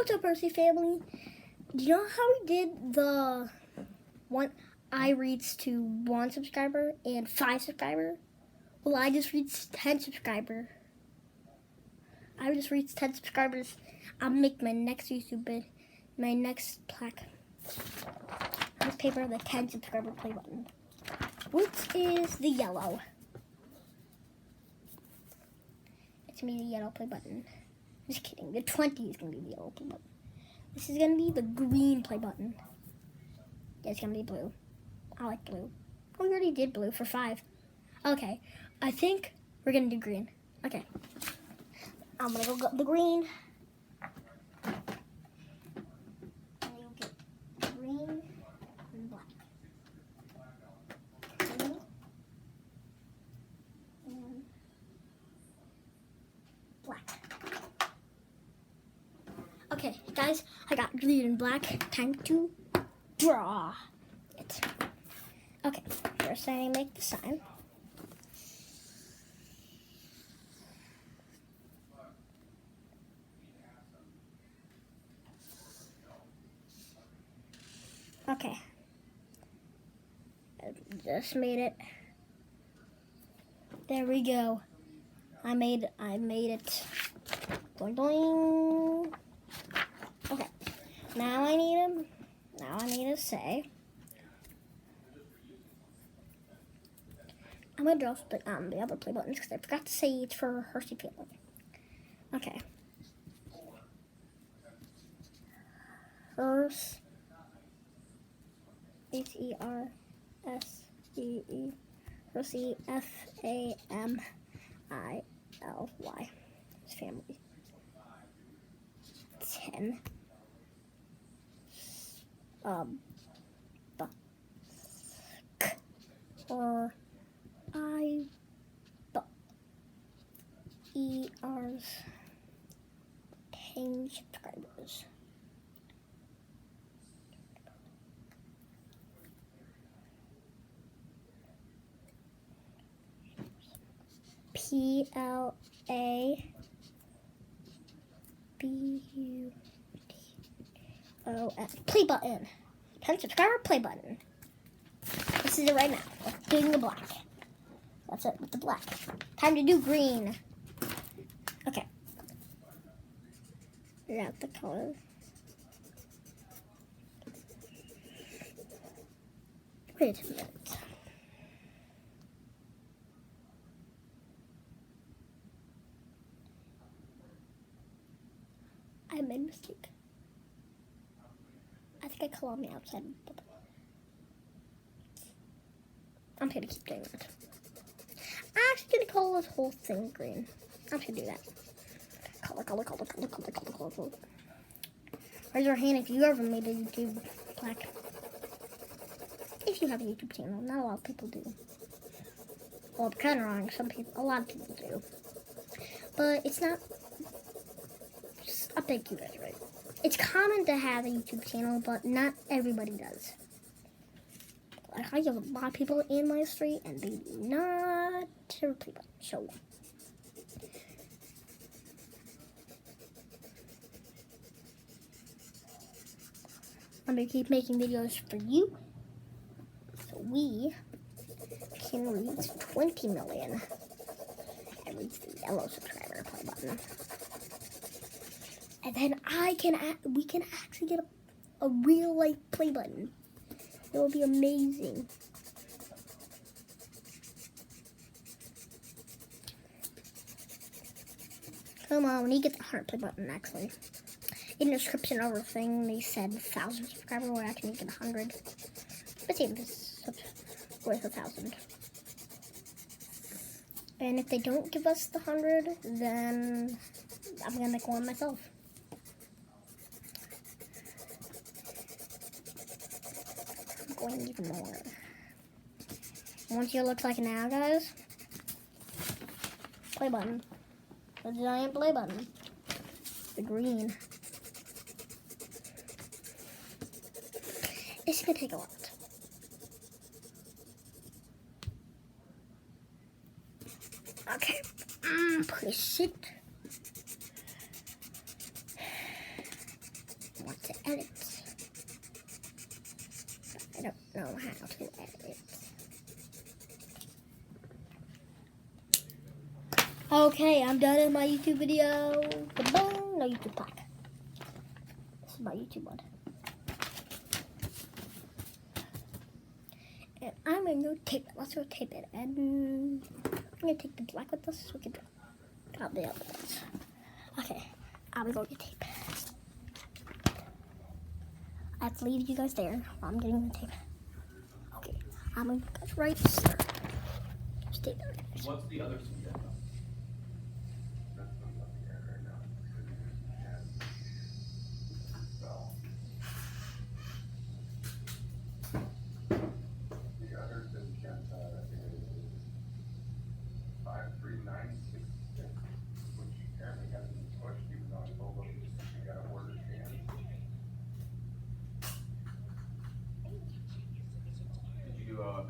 What's up, Percy family? Do you know how we did the one I reached to 1 subscriber and 5 subscriber? Well, I just reached 10 subscriber. I just reached 10 subscribers. I'll make my next YouTube vid, my next plaque. This paper, the 10 subscriber play button, which is the yellow. It's me, the yellow play button. Just kidding. The 20 is gonna be the yellow play button. This is gonna be the green play button. Yeah, it's gonna be blue. I like blue. Oh, we already did blue for 5. Okay, I think we're gonna do green. Okay, I'm gonna go get the green. I'm gonna get green and black. Green and black. Okay, guys, I got green and black. Time to draw it. Okay, first I make the sign. Okay, I just made it. There we go. I made it. Doing doing. Okay, now I need to say. I'm gonna draw the other play buttons because I forgot to say it's for Hershey Family. Okay. Hershey, H-E-R-S-E-E, Hershey, F-A-M-I-L-Y. It's family. 10. Or I-E-R's 10 subscribers. P-L-A-B-U-T-O-N. Play button. 10 subscriber play button. This is it right now. We're doing the black. That's it with the black. Time to do green. Okay. Figure out the color. Wait a minute. I made a mistake. I think I colored on the outside. I'm gonna keep doing that. I'm actually gonna color this whole thing green. I'm just gonna do that. Color. Raise your hand if you ever made a YouTube plaque. If you have a YouTube channel, not a lot of people do. Well, I'm kind of wrong. A lot of people do. But it's not. I'll thank you guys, right? It's common to have a YouTube channel, but not everybody does. Like, I have a lot of people in my street, and they do not have a play button. So, I'm gonna keep making videos for you, so we can reach 20 million and reach the yellow subscriber play button. And then we can actually get a real life play button. It will be amazing. Come on, when you get the heart play button, actually. In the description of our thing, they said 1,000 subscribers will actually get 100. But see, this is worth 1,000. And if they don't give us the 100, then I'm gonna make one myself. Going even more. Once you look like now, guys, play button. The giant play button. The green. It's gonna take a lot. Okay. Push it. edit. I don't know how to edit. Okay, I'm done in my YouTube video. Boom! No YouTube pack. This is my YouTube one. And I'm gonna tape it. Let's go tape it. And I'm gonna take the black with us so we can drop the other ones. Okay, I'm gonna go get tape. I have to leave you guys there while I'm getting the tape. Okay, I'm gonna go right there. Stay there, guys. What's the other side?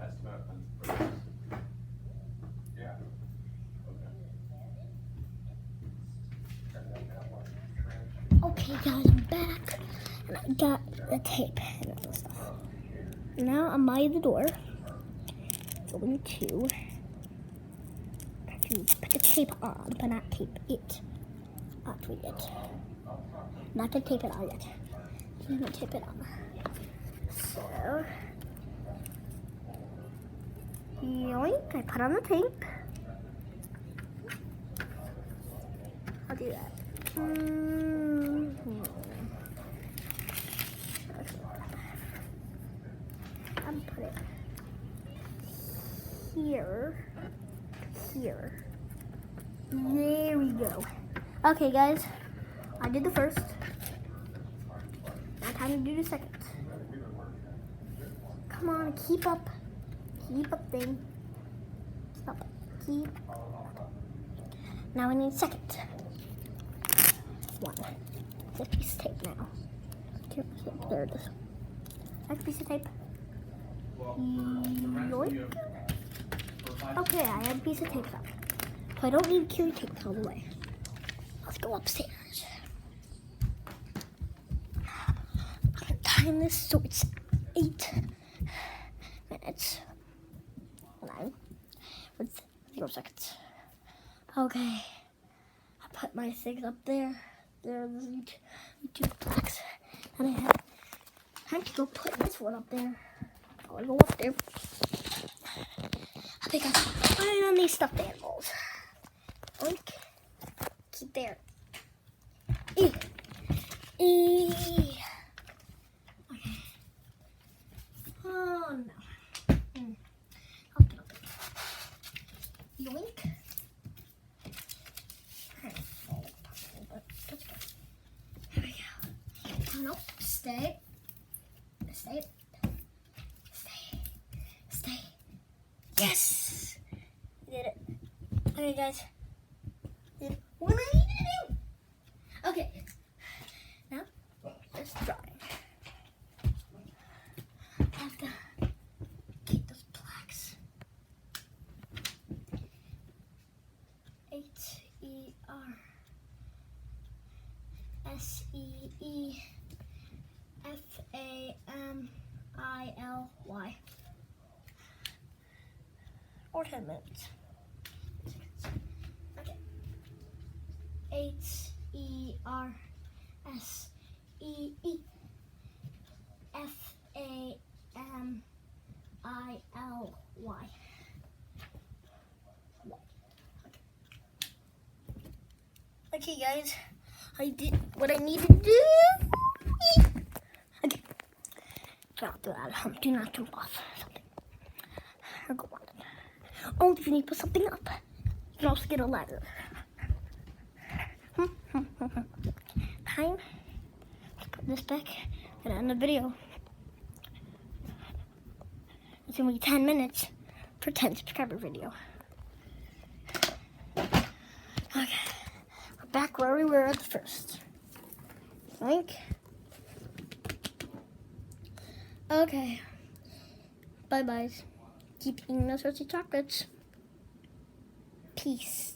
Estimate on purchase? Yeah. Okay, guys, I'm back. And I got the tape and all this stuff. Now I'm by the door. Going to put the tape on, but not tape it onto it. Not to tape it on yet. I'm gonna tape it on. So, yoink, I put on the tape. I'll do that. I'm put it here. There we go. Okay, guys, I did the first. Now time to do the second. Come on, keep up thing. Keep. Now we need second one. This piece of tape now. There it is. Next piece of tape. Yoink. Okay, I had a piece of tape up. So I don't need to carry tape all the way. Let's go upstairs. I'm gonna time this so it's 8 minutes. 9 with 0 seconds. Okay. I put my things up there. There are the YouTube blocks. And I have time to go put this one up there. I'll go up there. I think I'm fine on these stuffed animals. Oink. Keep there. E. Okay. Oh no. I'll put it up there. Yoink. Here we go. Nope. Stay. Yes! We did it. Okay, guys. What do I need to do? Okay. Now, let's drawing. I have to keep those plaques. H-E-R-S-E-E-F-A-M-I-L-Y. Or 10 minutes. Okay. H-E-R-S-E-E-F-A-M-I-L-Y. Okay, guys. I did what I needed to do. Okay. Do not jump off something. Or go on. Only if you need to put something up. You can also get a ladder. Time to put this back and end the video. It's gonna be 10 minutes for 10 subscriber video. Okay, we're back where we were at the first. Link. Okay. Bye bye. Keep eating those salty chocolates. Peace.